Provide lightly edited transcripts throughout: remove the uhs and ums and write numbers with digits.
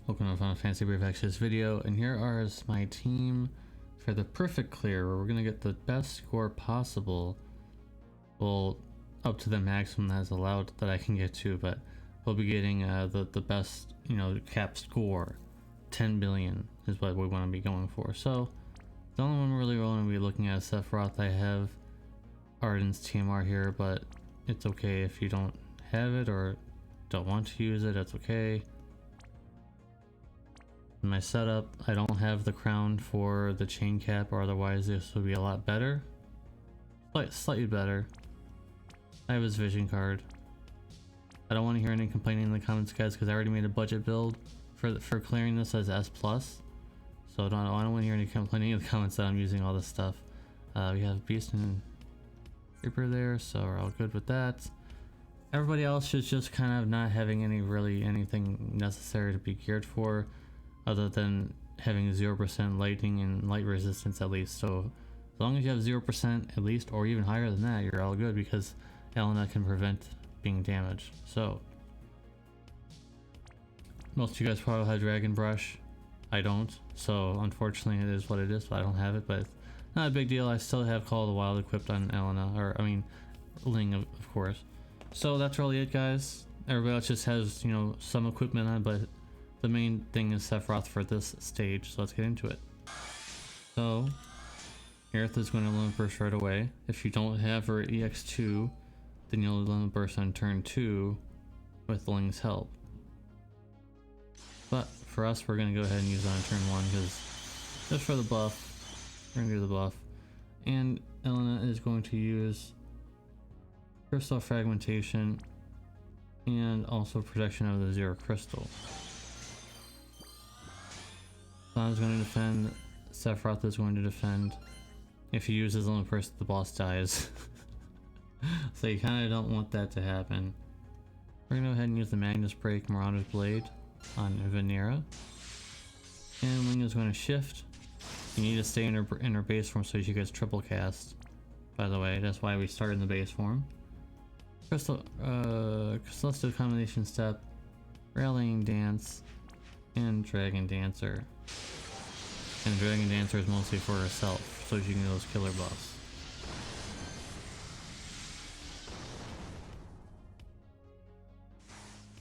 Welcome to Final Fantasy Brave Exodus video, and here is my team for the perfect clear, where we're gonna get the best score possible. Well, up to the maximum that's allowed that I can get to, but we'll be getting the best, cap score. 10 billion is what we want to be going for. So the only one we're really going to be looking at is Sephiroth. I have Arden's TMR here, but it's okay if you don't have it or don't want to use it. That's okay. In my setup, I don't have the crown for the chain cap, or otherwise this would be a lot better. Slightly better. I have his vision card. I don't want to hear any complaining in the comments, guys, because I already made a budget build for clearing this as S+. So I don't want to hear any complaining in the comments that I'm using all this stuff. We have Beast and Reaper there, so we're all good with that. Everybody else is just kind of not having anything necessary to be geared for, other than having 0% lightning and light resistance at least. So as long as you have 0% at least, or even higher than that, you're all good, because Elena can prevent being damaged. So most of you guys probably have Dragon Brush. I don't, so unfortunately it is what it is. I don't have it, but it's not a big deal. I still have Call of the Wild equipped on Elena, or I mean Ling, of course. So that's really it, guys. Everybody else just has, some equipment on, but the main thing is Sephiroth for this stage, so let's get into it. So Aerith is going to limit burst right away. If you don't have her EX2, then you'll limit burst on turn 2 with Ling's help. But for us, we're going to go ahead and use it on turn 1, because just for the buff, we're going to do the buff. And Elena is going to use Crystal Fragmentation and also Protection of the Zero Crystal. Zon is going to defend, Sephiroth is going to defend. If he uses limit burst, the boss dies. So you kind of don't want that to happen. We're going to go ahead and use the Magnus Break Marauder's Blade on Vanera. And Ling is going to shift. You need to stay in her base form so she gets triple cast. By the way, that's why we start in the base form. Celestial Combination Step, Rallying Dance, and Dragon Dancer. And Dragon Dancer is mostly for herself, so she can get those killer buffs.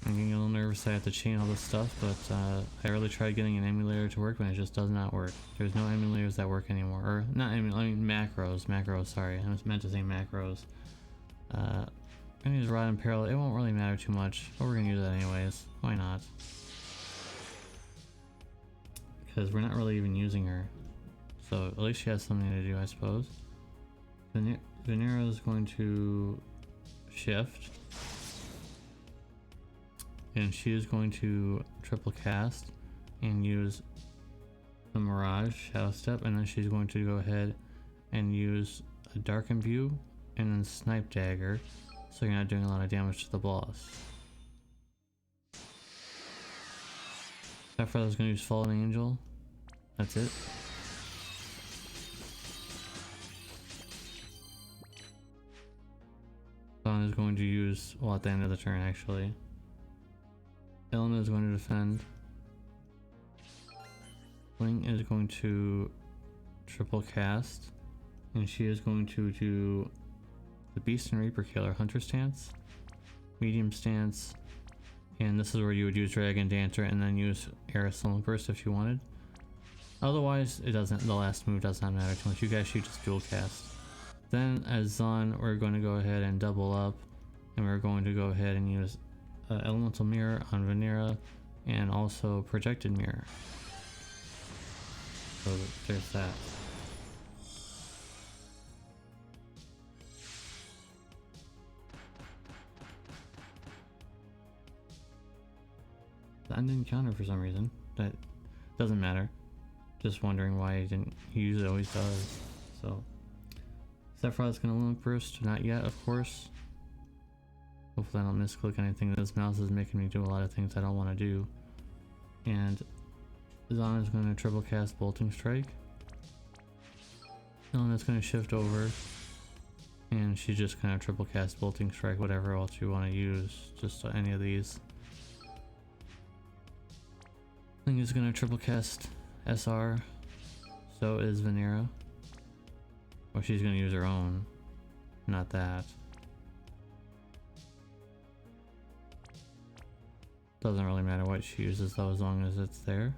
I'm getting a little nervous. I have to chain all this stuff, but I really tried getting an emulator to work, but it just does not work. There's no emulators that work anymore. Or not I mean macros, sorry. I was meant to say macros. I'm gonna use Rod in Parallel. It won't really matter too much, but we're gonna use that anyways. Why not? Because we're not really even using her. So at least she has something to do, I suppose. Vanera is going to shift. And she is going to triple cast and use the Mirage Shadow Step, and then she's going to go ahead and use a Dark Imbue and then Snipe Dagger, so you're not doing a lot of damage to the boss. Sephiroth is going to use Fallen Angel. That's it. Zon is going to use, well, at the end of the turn actually. Elena is going to defend. Ling is going to triple cast, and she is going to do the Beast and Reaper Killer Hunter stance, medium stance, and this is where you would use Dragon Dancer and then use Aerith Limit Burst if you wanted. Otherwise, it doesn't. The last move does not matter too much. You guys should just dual cast. Then, as Zon, we're going to go ahead and double up, and we're going to go ahead and use Elemental Mirror on Vanera, and also Projected Mirror. So there's that. That didn't counter for some reason. That doesn't matter. Just wondering why he didn't. He usually always does. So Sephiroth is going to limit burst. Not yet, of course. Hopefully I don't misclick anything. This mouse is making me do a lot of things I don't want to do. And Zon is going to triple cast Bolting Strike. Elena's going to shift over. And she's just going to triple cast Bolting Strike, whatever else you want to use. Just any of these. Ling is gonna triple cast SR. So is Vanera. Well, she's gonna use her own, not that. Doesn't really matter what she uses though, as long as it's there.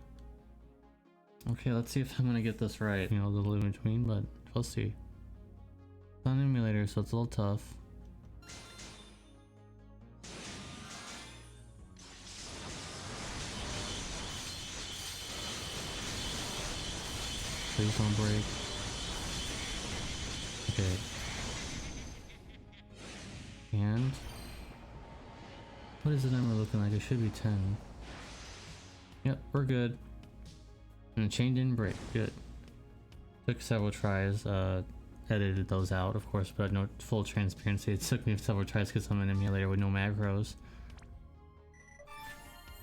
Okay, let's see if I'm gonna get this right. You know, a little in between, but we'll see. It's on emulator, so it's a little tough. Please don't break. Okay. And what is the number looking like? It should be 10. Yep, we're good. And the chain didn't break. Good. Took several tries. Edited those out, of course, but no full transparency. It took me several tries because I'm an emulator with no macros.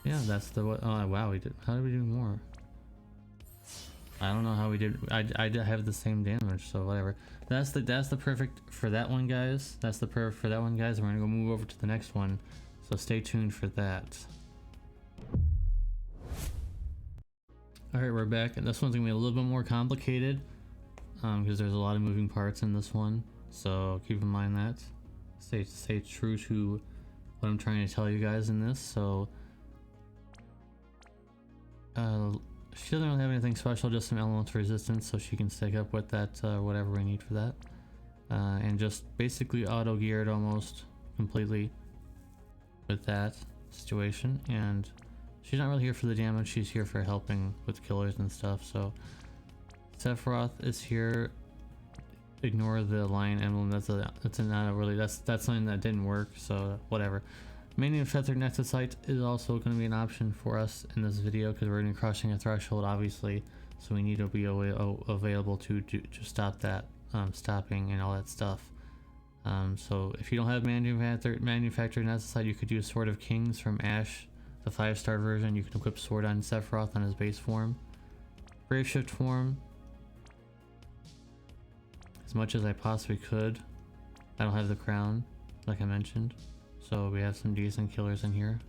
Yeah, that's the what. Oh wow, we did. How did we do more? I don't know how we did. I did have the same damage, so whatever. That's the perfect for that one, guys. That's the perfect for that one, guys. We're gonna go move over to the next one, so stay tuned for that. All right, we're back, and this one's gonna be a little bit more complicated because there's a lot of moving parts in this one. So keep in mind that. Stay true to what I'm trying to tell you guys in this. So. She doesn't really have anything special, just some elemental resistance, so she can stick up with that, whatever we need for that. And just basically auto geared almost completely with that situation. And she's not really here for the damage, she's here for helping with killers and stuff. So Sephiroth is here. Ignore the lion emblem. That's something that didn't work, so whatever. Manufactured Nexusite is also going to be an option for us in this video because we're going to be crossing a threshold, obviously, so we need to be available to stop that stopping and all that stuff. So if you don't have manufactured Nexusite, you could use Sword of Kings from Ash, the 5-star version. You can equip Sword on Sephiroth on his base form. Brave Shift form, as much as I possibly could. I don't have the crown, like I mentioned. So we have some decent killers in here.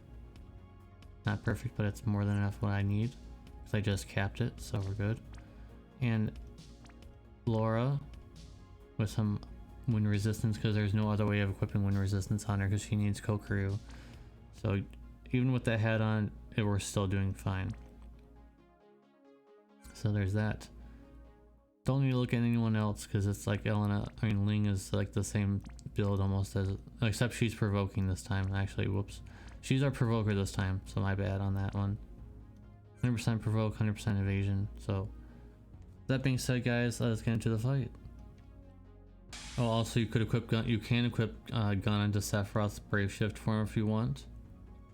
Not perfect, but it's more than enough what I need. Because I just capped it, so we're good. And Laura with some wind resistance, because there's no other way of equipping wind resistance on her because she needs Kokuru. So even with that hat on, we're still doing fine. So there's that. Don't need to look at anyone else because it's like Ling is like the same build almost as, except she's provoking this time. Actually, whoops. She's our provoker this time, so my bad on that one. 100% provoke, 100% evasion. So that being said, guys, let's get into the fight. Oh, also you could equip gun. You can equip gun into Sephiroth's Brave Shift form if you want.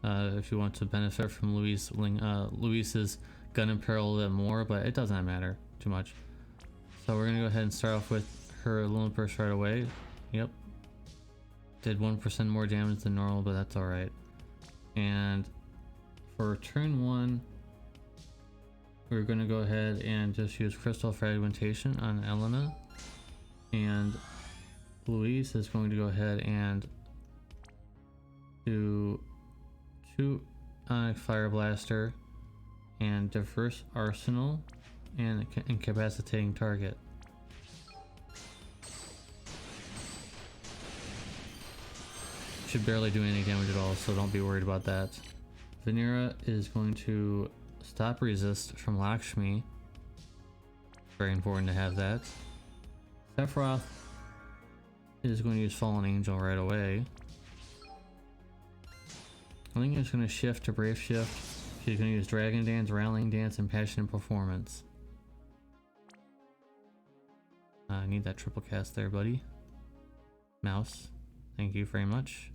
If you want to benefit from Luis's gun imperil a little bit more, but it doesn't matter too much. So we're gonna go ahead and start off with her Luna Burst right away. Yep. Did 1% more damage than normal, but that's alright. And for turn 1, we're gonna go ahead and just use Crystal Fragmentation on Elena. And Luis is going to go ahead and do 2 Ionic Fire Blaster and Diverse Arsenal and Incapacitating Target. Should barely do any damage at all, so don't be worried about that. Vanera is going to stop resist from Lakshmi. Very important to have that. Sephiroth is going to use Fallen Angel right away. I think he's going to shift to Brave Shift. She's going to use Dragon Dance, Rallying Dance, and Passionate Performance. I need that triple cast there, buddy. Mouse, thank you very much.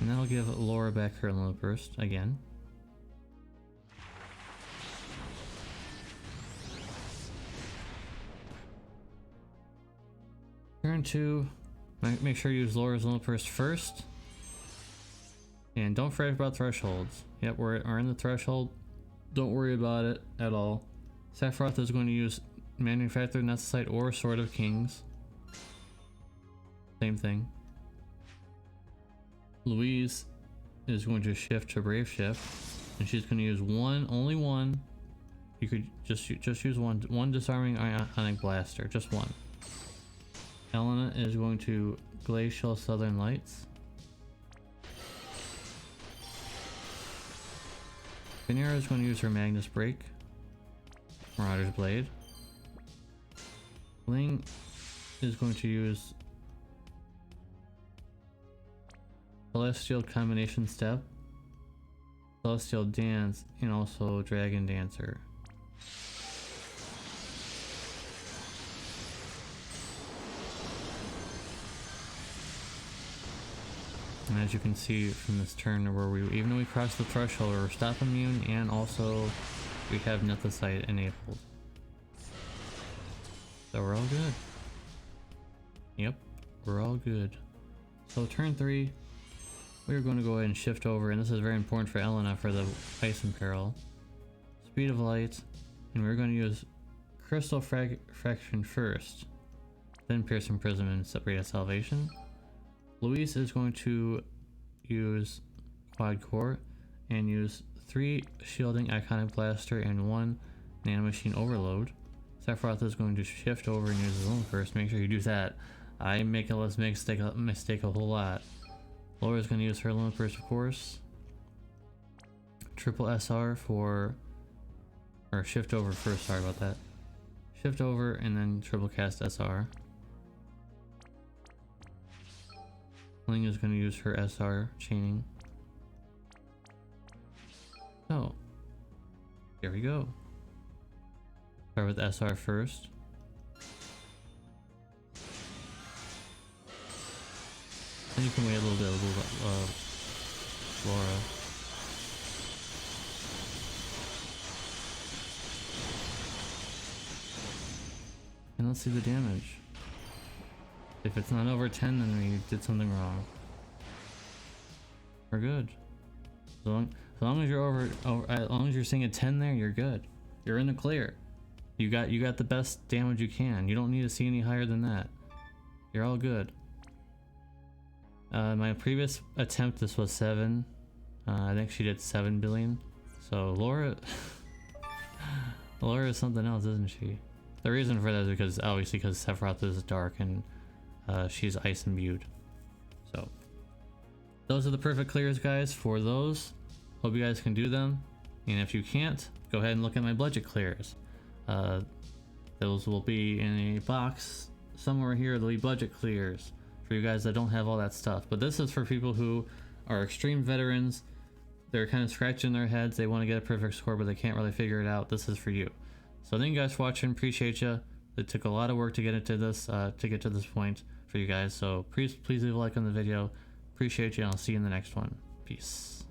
And that'll give Laura back her Luna Burst again. Turn 2, make sure you use Laura's Luna Burst first. And don't fret about thresholds. Yep, we're in the threshold. Don't worry about it at all. Sephiroth is going to use Manufactured Nexusite or Sword of Kings. Same thing. Louise is going to shift to Brave Shift, and she's going to use only one. You could just use one disarming ionic blaster, just one. Elena is going to Glacial Southern Lights. Phaneara is going to use her Magnus Break. Marauder's Blade. Ling is going to use Celestial Combination Step, Celestial Dance, and also Dragon Dancer. And as you can see from this turn, where even though we crossed the threshold, we're stop immune, and also we have Nethicite enabled. So we're all good. Yep, we're all good. So turn 3, we're going to go ahead and shift over, and this is very important for Elena for the Ice Imperil. Speed of Light, and we're going to use Crystal Fraction first, then Piercing Prism and Separate Salvation. Luis is going to use Quad Core and use 3 Shielding Iconic Blaster and 1 Nanomachine Overload. Sephiroth is going to shift over and use his own first. Make sure you do that. I make a mistake a whole lot. Laura is going to use her Lone Burst, of course. Triple SR for, or shift over first, sorry about that. Shift over and then triple cast SR. Ling is going to use her SR chaining. So, here we go. Start with SR first. And you can wait a little bit, Laura. And let's see the damage. If it's not over 10, then we did something wrong. We're good. As long as you're as long as you're seeing a 10 there, you're good. You're in the clear. You got the best damage you can. You don't need to see any higher than that. You're all good. My previous attempt, this was 7. I think she did 7 billion. So Laura, Laura is something else, isn't she? The reason for that is because obviously because Sephiroth is dark and she's ice imbued. So those are the perfect clears, guys. For those, hope you guys can do them. And if you can't, go ahead and look at my budget clears. Those will be in a box somewhere here. There'll be budget clears for you guys that don't have all that stuff. But this is for people who are extreme veterans. They're kind of scratching their heads. They want to get a perfect score, but they can't really figure it out. This is for you. So thank you guys for watching. Appreciate you. It took a lot of work to get into this, to get to this point for you guys. So please leave a like on the video. Appreciate you, and I'll see you in the next one. Peace.